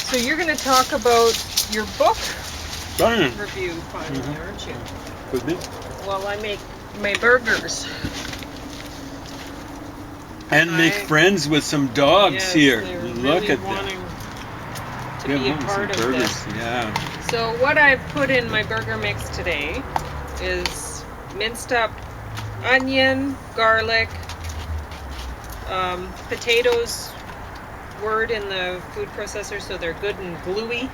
So you're going to talk about your book Fine. review finally, aren't you? Could be. While I make my burgers. And make friends with some dogs yes, here. They're Look really at wanting them. to be a part of this. Yeah. So what I've put in my burger mix today is minced up onion, garlic, potatoes word in the food processor so they're good and gluey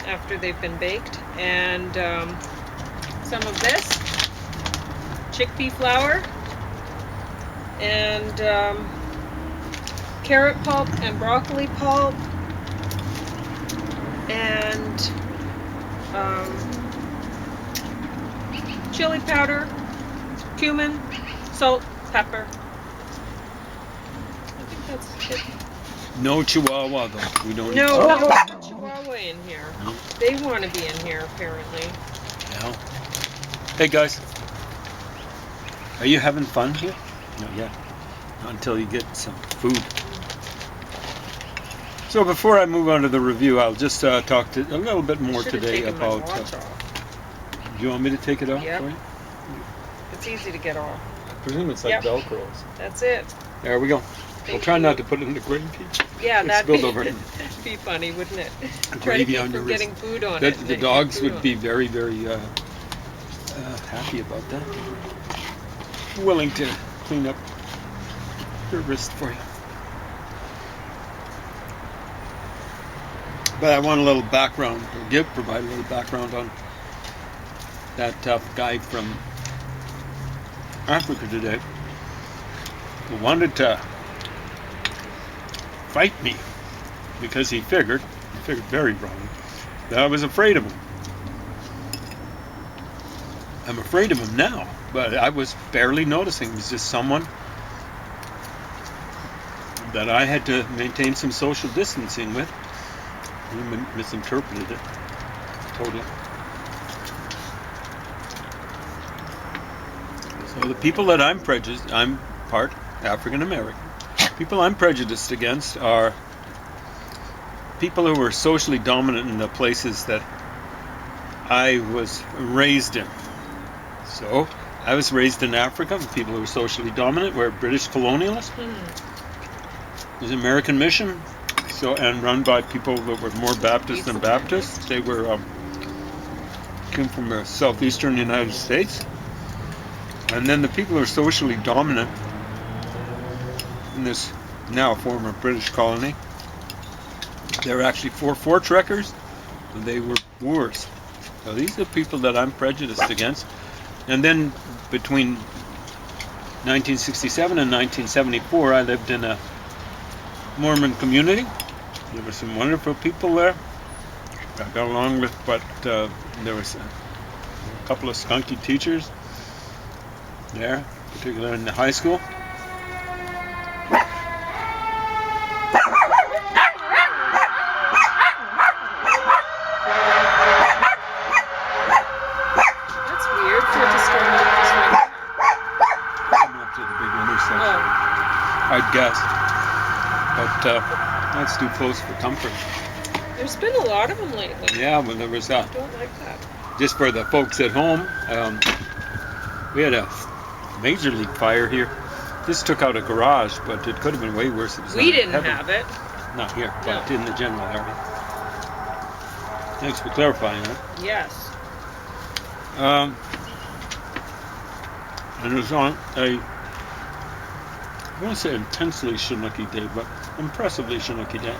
after they've been baked, and some of this chickpea flour and carrot pulp and broccoli pulp and chili powder, cumin, salt, pepper. I think that's it. No Chihuahua though. We don't. No Chihuahua in here. They want to be in here apparently. Yeah. Hey guys, are you having fun here? Not yet. Not until you get some food. So before I move on to the review, I'll just talk a little bit more today about. My watch off. Do you want me to take it off Yep. for you? It's easy to get off. I presume it's like Velcros. That's it. There we go. I'll try not to put it in the gravy. Yeah, that'd spilled over. be funny, wouldn't it? Gravy on your wrist. Getting food on it. The dogs would be very, very happy about that. Willing to clean up your wrist for you. But I want a little background, or provide a little background on that guy from Africa today who wanted to fight me because he figured very wrong, that I was afraid of him. I'm afraid of him now, but I was barely noticing. He was just someone that I had to maintain some social distancing with. He misinterpreted it totally. So the people that I'm prejudiced, I'm part African American. People I'm prejudiced against are people who were socially dominant in the places that I was raised in. So I was raised in Africa. People who were socially dominant were British colonialists. It was an American mission, and run by people that were more Baptist than Baptist. They were came from the southeastern United States. And then the people who are socially dominant in this now former British colony, they're actually Voortrekkers, and they were Boers. So these are people that I'm prejudiced against. And then between 1967 and 1974, I lived in a Mormon community. There were some wonderful people there I got along with, but there was a couple of skunky teachers there, particularly in the high school. That's weird for it to start out this way. Coming up to the big intersection, I'd guess. But that's too close for comfort. There's been a lot of them lately. Yeah, when there was I don't like that. just for the folks at home, we had a major league fire here. This took out a garage, but it could have been way worse. It was We didn't heavy. have it. Not here, but No. in the general area. Thanks for clarifying that. Yes. And it was on I won't say intensely Chinooki day, but impressively Chinooki day.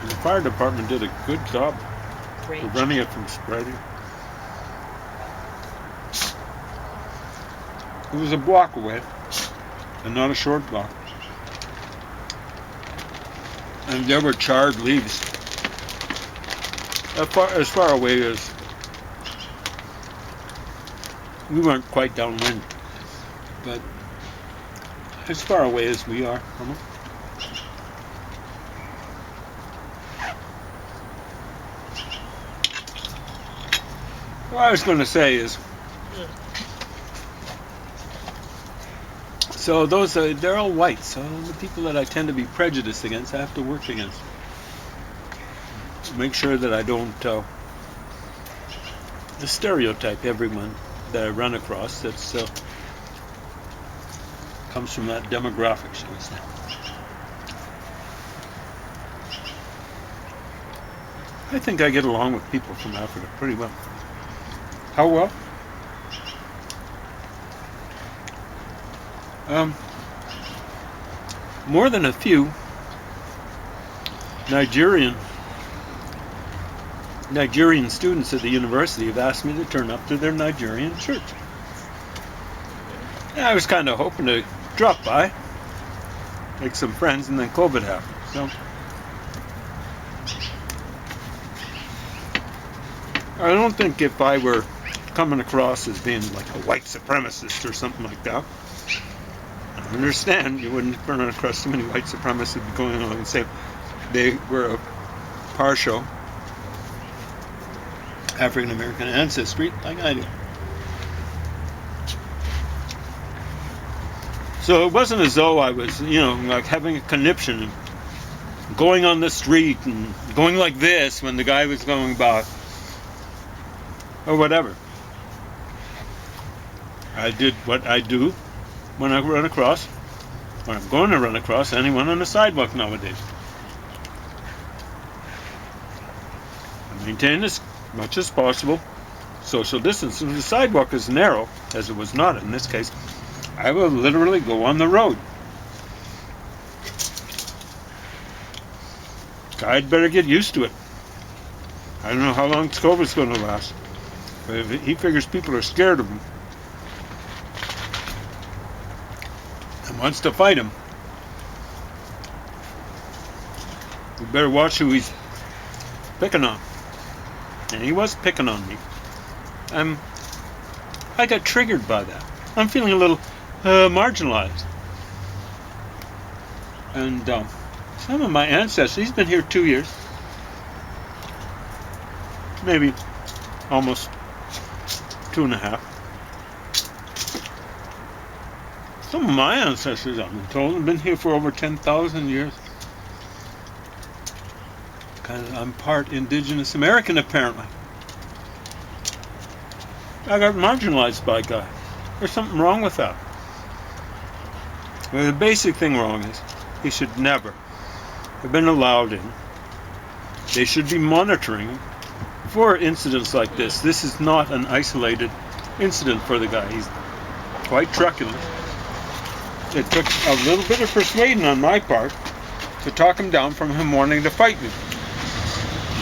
And the fire department did a good job Great. preventing it from spreading. It was a block away, and not a short block. And there were charred leaves as far away as we weren't quite downwind, but as far away as we are from it. What I was going to say is, so those they're all white. So the people that I tend to be prejudiced against, I have to work against. make sure that I don't stereotype everyone that I run across. That's comes from that demographic, shall we say. I think I get along with people from Africa pretty well. How well? More than a few Nigerian students at the university have asked me to turn up to their Nigerian church. Yeah, I was kind of hoping to drop by, make some friends, and then COVID happened. So I don't think if I were coming across as being like a white supremacist or something like that, I understand you wouldn't run across so many white supremacists going along and say they were a partial African American ancestry like I do. So it wasn't as though I was, like having a conniption and going on the street and going like this when the guy was going by or whatever. I did what I do when I run across, or I'm going to run across anyone on the sidewalk nowadays. I maintain as much as possible social distance. If the sidewalk is narrow, as it was not in this case, I will literally go on the road. I'd better get used to it. I don't know how long COVID's going to last, but if he figures people are scared of him and wants to fight him, we better watch who he's picking on. And he was picking on me. I got triggered by that. I'm feeling a little marginalized. And some of my ancestors, he's been here 2 years. Maybe almost 2.5. Some of my ancestors, I've been told, have been here for over 10,000 years. Because I'm part Indigenous American, apparently. I got marginalized by a guy. There's something wrong with that. Well, the basic thing wrong is he should never have been allowed in. They should be monitoring him for incidents like this. This is not an isolated incident for the guy. He's quite truculent. It took a little bit of persuading on my part to talk him down from him wanting to fight me.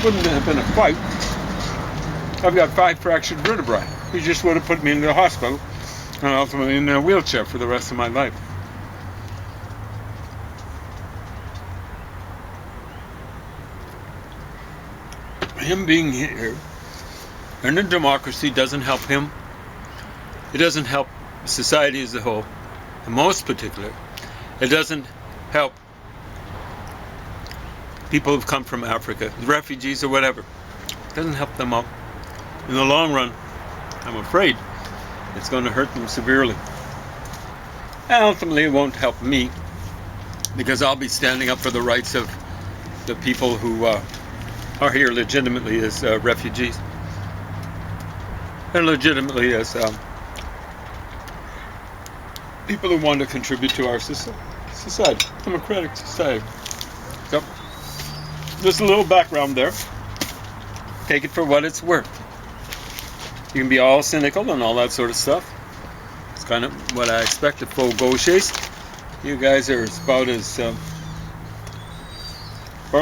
Wouldn't have been a fight. I've got 5 fractured vertebrae. He just would have put me in the hospital and ultimately in a wheelchair for the rest of my life. Him being here in a democracy doesn't help him. It doesn't help society as a whole. And most particular, it doesn't help people who've come from Africa, refugees or whatever. It doesn't help them out. In the long run, I'm afraid it's going to hurt them severely. And ultimately, it won't help me, because I'll be standing up for the rights of the people who are here legitimately as refugees, and legitimately as people who want to contribute to our society, democratic society. So, just a little background there. Take it for what it's worth. You can be all cynical and all that sort of stuff. It's kind of what I expect of faux gauchers. You guys are about as about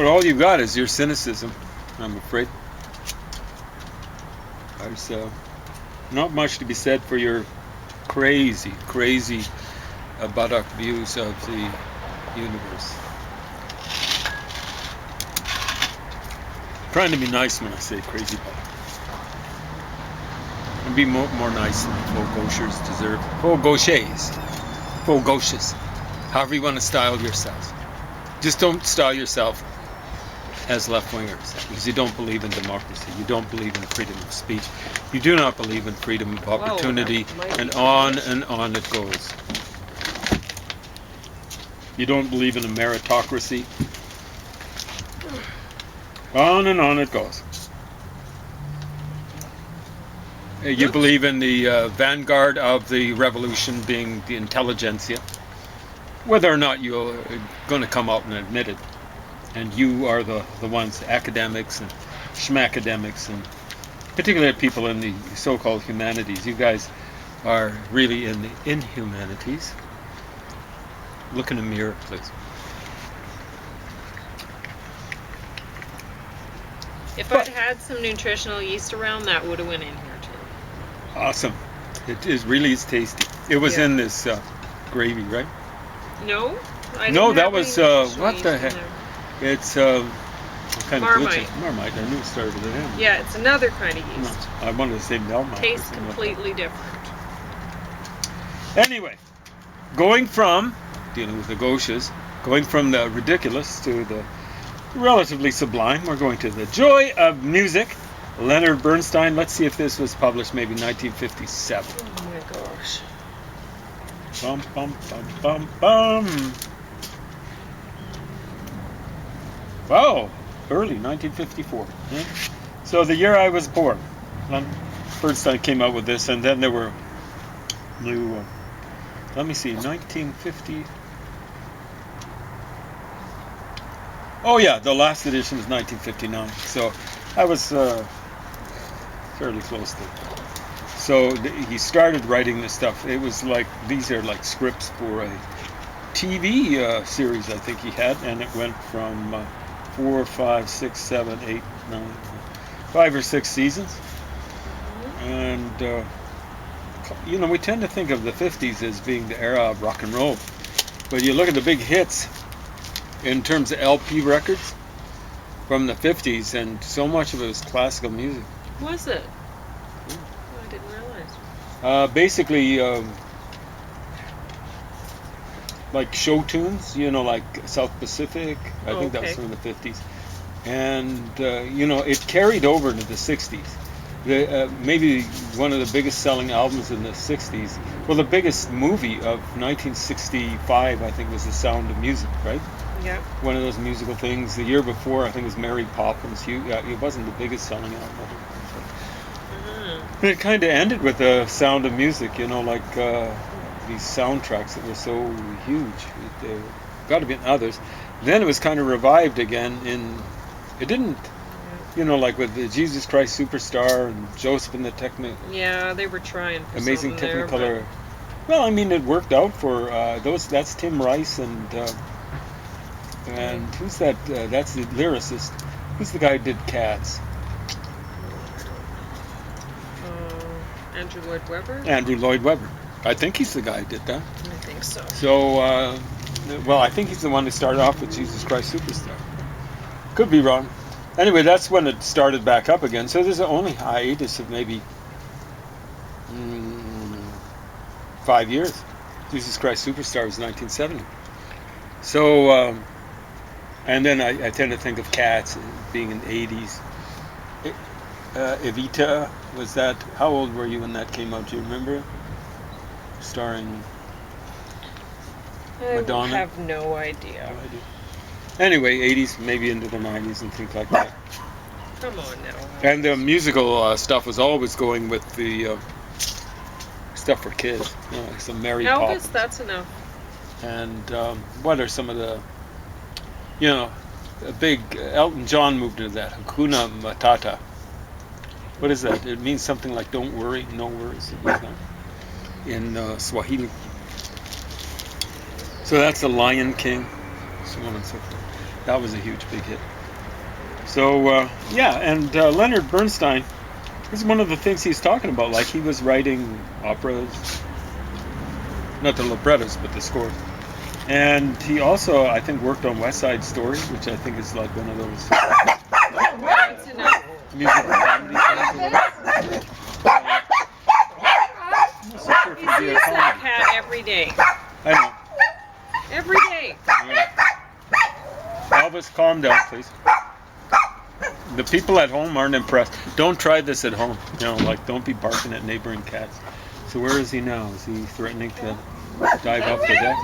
all you got is your cynicism, I'm afraid. There's not much to be said for your crazy buttock views of the universe. I'm trying to be nice when I say crazy buttock. And be more nice than faux gauchers deserve. Faux gauchers, however you want to style yourself. Just don't style yourself as left-wingers, because you don't believe in democracy, you don't believe in freedom of speech, you do not believe in freedom of opportunity, and on it goes. You don't believe in a meritocracy. On and on it goes. You Oops. believe in the vanguard of the revolution being the intelligentsia, whether or not you're going to come out and admit it. And you are the ones, academics and schmacademics, and particularly people in the so-called humanities. You guys are really in the inhumanities. Look in the mirror, please. If I'd had some nutritional yeast around, that would have went in here too. Awesome. It really is tasty. It was Yeah. in this gravy, right? No, I didn't No, have that any was nutritional what yeast the in heck? there. It's what kind of Marmite. gluten? Marmite. I knew it started with an M. Yeah, it's another kind of No, yeast. I wanted to say Melmac. or Tastes something like completely different. that. Anyway, going from dealing with the gauches, going from the ridiculous to the relatively sublime, we're going to the joy of music. Leonard Bernstein. Let's see if this was published maybe 1957. Oh my gosh. Bum bum bum bum bum. Wow, early 1954. Yeah. So the year I was born, Bernstein came out with this, and then there were new. Let me see, 1950. Oh yeah, the last edition was 1959. So I was fairly close to. So he started writing this stuff. It was like these are like scripts for a TV series I think he had, and it went from 4, 5, 6, 7, 8, 9, 5 or 6 seasons. And you know, we tend to think of the 50s as being the era of rock and roll, but you look at the big hits in terms of LP records from the 50s, and so much of it was classical music. Was it? Oh, I didn't realize. Basically, like show tunes, you know, like South Pacific. I think that was Okay. from the 50s. And, you know, it carried over into the 60s. Maybe one of the biggest selling albums in the 60s. Well, the biggest movie of 1965, I think, was The Sound of Music, right? Yeah. One of those musical things. The year before, I think, was Mary Poppins. It wasn't the biggest selling album. Mm-hmm. It kind of ended with The Sound of Music, you know, like these soundtracks that were so huge. There got to be others. Then it was kind of revived again it didn't, you know, like with the Jesus Christ Superstar and Joseph and the Yeah, they were trying for Amazing something there, Technicolor. Well, I mean, it worked out for those. That's Tim Rice and who's that? That's the lyricist. Who's the guy who did Cats? but, Andrew Lloyd Webber? Andrew Lloyd Webber. I think he's the guy who did that. I think so. So, well, I think he's the one who started off with Jesus Christ Superstar. Could be wrong. Anyway, that's when it started back up again. So there's only hiatus of maybe 5 years. Jesus Christ Superstar was 1970. So, and then I tend to think of Cats being in the 80s. Evita, was that, how old were you when that came out? Do you remember? Starring Madonna? I have no idea. Anyway, 80s, maybe into the 90s and things like that. Come on now. And the musical stuff was always going with the stuff for kids. You know, like some Mary Poppins. Elvis, that's enough. And what are some of the, you know, a big, Elton John moved into that, Hakuna Matata. What is that? It means something like don't worry, no worries. In Swahili. So that's The Lion King, so on and so forth. That was a huge big hit. So, yeah, and Leonard Bernstein, this is one of the things he's talking about. Like, he was writing operas, not the librettos, but the scores. And he also, I think, worked on West Side Story, which I think is like one of those That's enough. musical comedy things. I'm not so sure if He it'd be a sees that comedy. cat every day. I know. Every day. Yeah. Elvis, calm down, please. The people at home aren't impressed. Don't try this at home. You know, like, don't be barking at neighboring cats. So where is he now? Is he threatening to dive off the deck?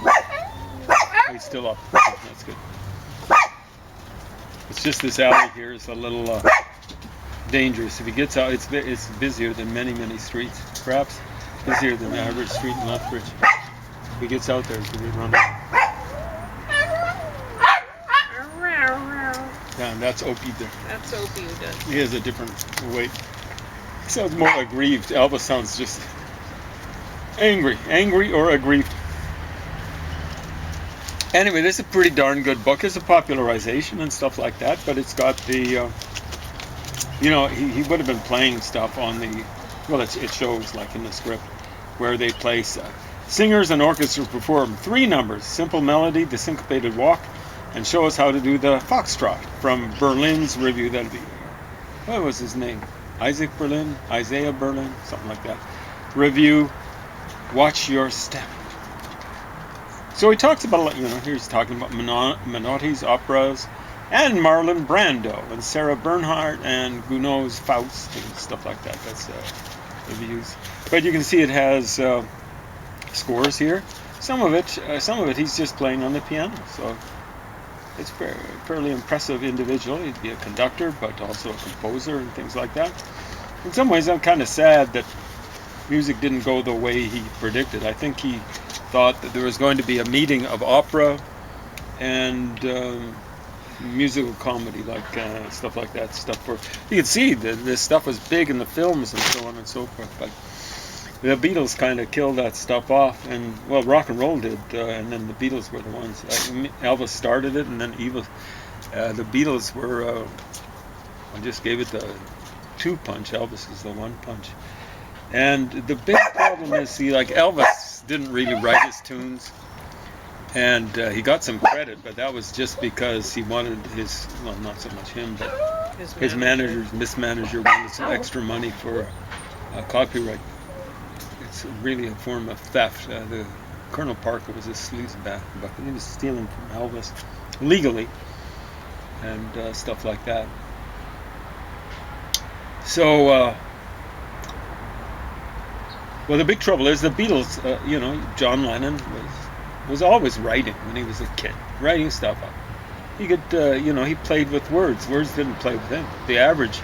Oh, he's still up. That's good. It's just this alley here is a little dangerous. If he gets out, it's busier than many streets. Perhaps busier than the average street in Lethbridge. If he gets out there, he's going to be running. Yeah, and that's Opie there. That's Opie who does. He has a different weight. He sounds more aggrieved. Elvis sounds just angry or aggrieved. Anyway, this is a pretty darn good book. It's a popularization and stuff like that, but it's got the, he would have been playing stuff on the, well, it shows like in the script, where they place singers and orchestra perform 3 numbers, simple melody, the syncopated walk, and show us how to do the foxtrot from Berlin's review. That'd be, what was his name? Isaiah Berlin, something like that. Review, Watch Your Step. So he talks about, here he's talking about Menotti's operas, and Marlon Brando, and Sarah Bernhardt, and Gounod's Faust, and stuff like that. That's reviews. But you can see it has scores here. Some of it he's just playing on the piano. So it's fairly impressive individual. He'd be a conductor, but also a composer and things like that. In some ways, I'm kind of sad that music didn't go the way he predicted. I think he thought that there was going to be a meeting of opera and musical comedy, like stuff like that. Stuff where you could see that this stuff was big in the films and so on and so forth. But the Beatles kind of killed that stuff off, and well, rock and roll did, and then the Beatles were the ones. Elvis started it, and then the Beatles were. I just gave it the 2 punch. Elvis is the 1 punch. And the big problem is, see, like Elvis didn't really write his tunes, and he got some credit, but that was just because he wanted his, well, not so much him, but his mismanager wanted some extra money for copyright. It's really a form of theft. The Colonel Parker was a sleazebag, but he was stealing from Elvis legally and stuff like that. So. Well, the big trouble is the Beatles, John Lennon was always writing when he was a kid, writing stuff up. He could, he played with words. Words didn't play with him. The average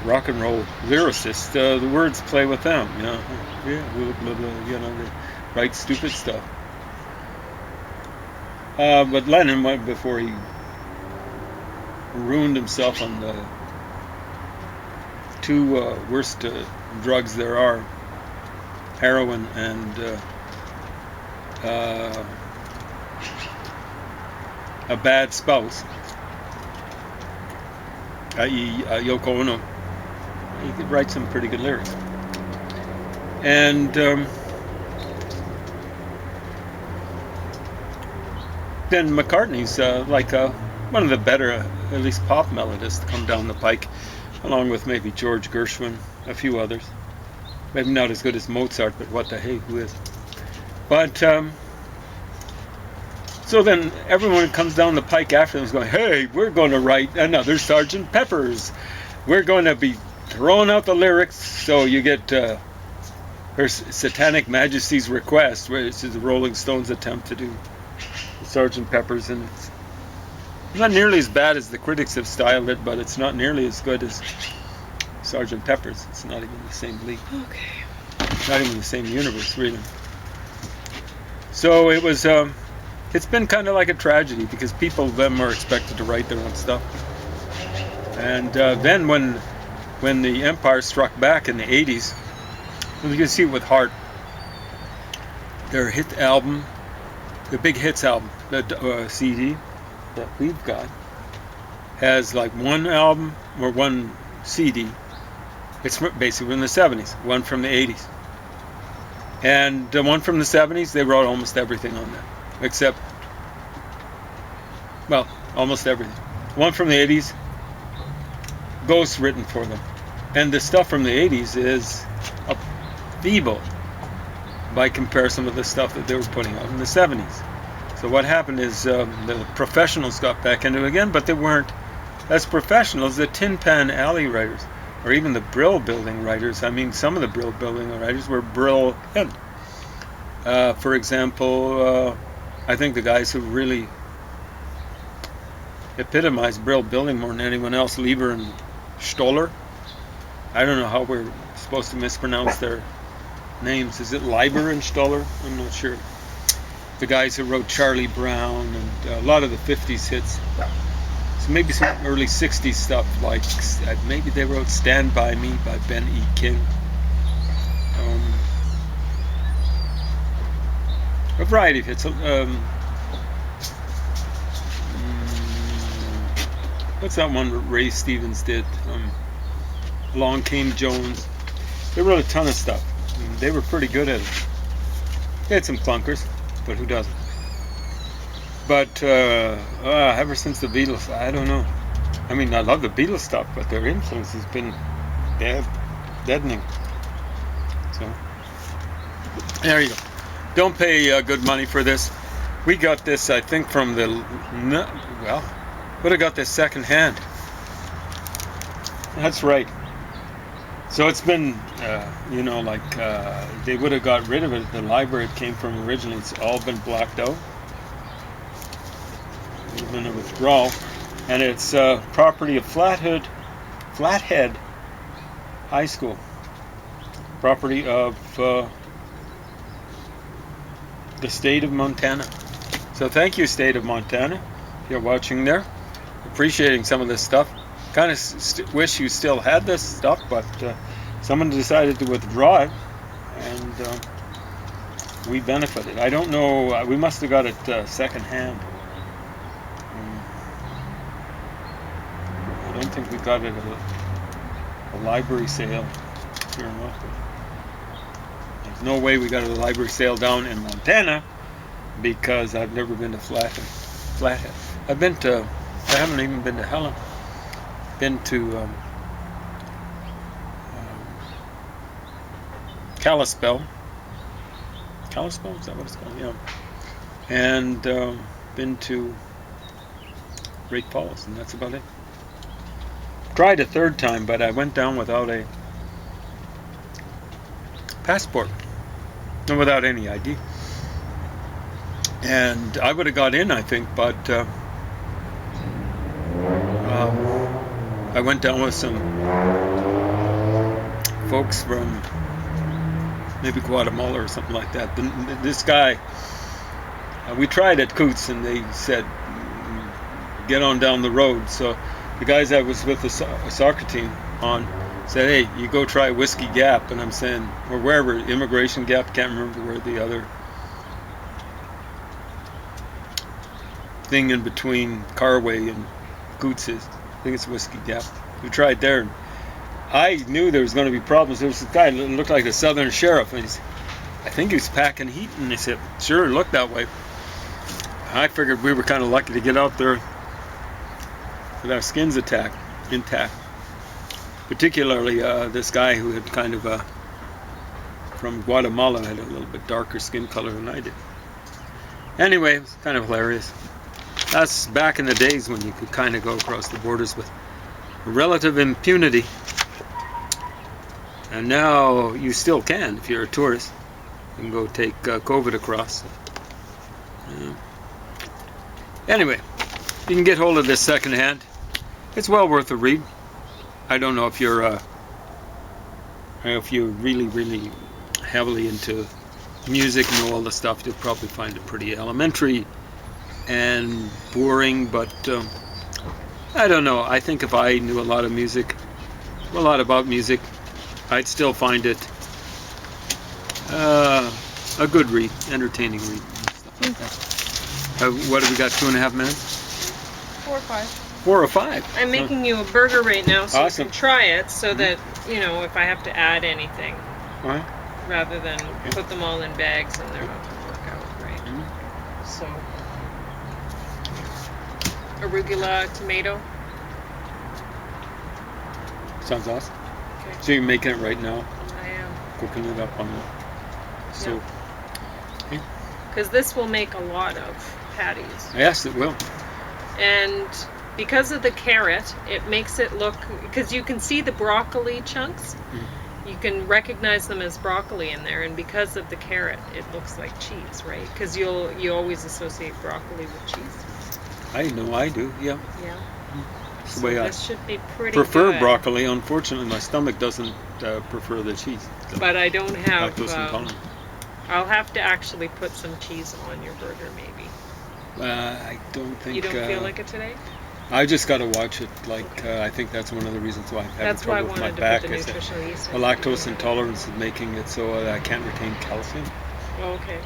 rock and roll lyricist, the words play with them, they write stupid stuff. But Lennon went before he ruined himself on the 2 worst drugs there are. Heroin and a bad spouse, i.e. Yoko Ono. He could write some pretty good lyrics. And then McCartney's one of the better, at least pop melodists to come down the pike, along with maybe George Gershwin, a few others. Maybe not as good as Mozart, but what the hey, who is? But, so then everyone comes down the pike after them is going, hey, we're going to write another Sgt. Pepper's. We're going to be throwing out the lyrics, so you get Her Satanic Majesty's Request, which is the Rolling Stones' attempt to do Sgt. Pepper's. And it's not nearly as bad as the critics have styled it, but it's not nearly as good as Sgt. Pepper's. It's not even the same league. Okay. Not even the same universe, really. So it was. It's been kind of like a tragedy because people then were expected to write their own stuff. And then when the Empire struck back in the 80s, you can see it with Heart. Their hit album, the Big Hits album, the CD that we've got, has like 1 album or 1 CD. It's basically in the 70s, one from the 80s. And the one from the 70s, they wrote almost everything on that. Except, well, almost everything. One from the 80s, ghosts written for them. And the stuff from the 80s is feeble by comparison with the stuff that they were putting out in the 70s. So what happened is the professionals got back into it again, but they weren't as professionals. The Tin Pan Alley writers, or even the Brill Building writers. I mean, some of the Brill Building writers were brilliant. For example, I think the guys who really epitomized Brill building more than anyone else. Lieber and Stoller. I don't know how we're supposed to mispronounce their names. Is it Lieber and Stoller? I'm not sure. The guys who wrote Charlie Brown and a lot of the 50s hits. So maybe some early 60s stuff, like maybe they wrote Stand By Me by Ben E. King. A variety of hits. What's that one that Ray Stevens did? Along Came Jones. They wrote a ton of stuff. They were pretty good at it. They had some clunkers, but who doesn't? But ever since the Beatles, I don't know. I mean, I love the Beatles stuff, but their influence has been deadening. So, there you go. Don't pay good money for this. We got this, I think, from the... Well, would have got this second hand. That's right. So it's been, they would have got rid of it. The library it came from originally, it's all been blacked out. There's been a withdrawal. And it's property of Flathead High School. Property of the state of Montana. So thank you, state of Montana, if you're watching there. Appreciating some of this stuff. Kind of wish you still had this stuff, but someone decided to withdraw it, and we benefited. I don't know, we must have got it second hand. I don't think we got it at a library sale here in Westwood. There's no way we got it at a library sale down in Montana, because I've never been to Flathead. I haven't even been to Helen. Been to Kalispell. Kalispell, is that what it's called? Yeah. And been to Great Falls, and that's about it. Tried a third time, but I went down without a passport and without any ID. And I would have got in, I think, but I went down with some folks from maybe Guatemala or something like that. This guy, we tried at Coots, and they said, get on down the road. So the guys I was with the soccer team on said, hey, you go try Whiskey Gap. And I'm saying, or wherever, Immigration Gap, can't remember where the other thing in between Carway and Coots is. I think it's Whiskey Gap. We tried there, and I knew there was going to be problems. There was this guy that looked like a southern sheriff, and I think he was packing heat, and they said, sure, it looked that way. I figured we were kind of lucky to get out there with our skins intact. Particularly this guy who had kind of from Guatemala had a little bit darker skin color than I did. Anyway, it was kind of hilarious. That's back in the days when you could kind of go across the borders with relative impunity. And now you still can if you're a tourist. You can go take COVID across. Anyway, you can get hold of this secondhand. It's well worth a read. I don't know if you're really, really heavily into music and know all the stuff, you'll probably find it pretty elementary and boring, but I don't know. I think if I knew a lot about music, I'd still find it a good read, entertaining read. Stuff like that. What have we got, 2.5 minutes? 4 or 5. 4 or 5. I'm making you a burger right now, so awesome. you can try it, so that, if I have to add anything, rather than put them all in bags and they're not going to work out right. So, arugula, tomato. Sounds awesome. Okay. So you're making it right now? I am. Cooking it up on the stove. Yeah. Because this will make a lot of patties. Yes, it will. And because of the carrot, it makes it look, because you can see the broccoli chunks, you can recognize them as broccoli in there, and because of the carrot, it looks like cheese, right? Because you always associate broccoli with cheese. I know I do. Yeah. Yeah. That's the So way I this should be pretty prefer good. broccoli. Unfortunately, my stomach doesn't prefer the cheese. But I don't have. Lactose intolerant. I'll have to actually put some cheese on your burger, maybe. I don't think. You don't feel like it today? I just got to watch it. Like I think that's one of the reasons why I'm having That's why I trouble with my wanted to back. put the Is that nutritional yeast the in. lactose intolerance is making it so that I can't retain calcium. Oh, okay.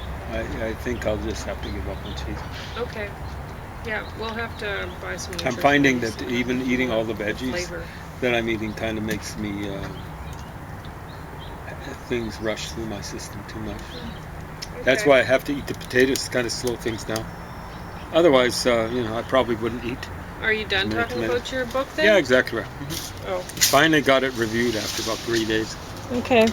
I think I'll just have to give up on cheese. Okay. Yeah, we'll have to buy some I'm nutritional finding yeast that and even make eating more all the veggies flavor. that I'm eating kind of makes me things rush through my system too much. That's Okay. why I have to eat the potatoes to kind of slow things down. Otherwise, I probably wouldn't eat. Are you done Tomato, talking tomato. about your book then? Yeah, exactly right. Oh. Finally got it reviewed after about 3 days. Okay.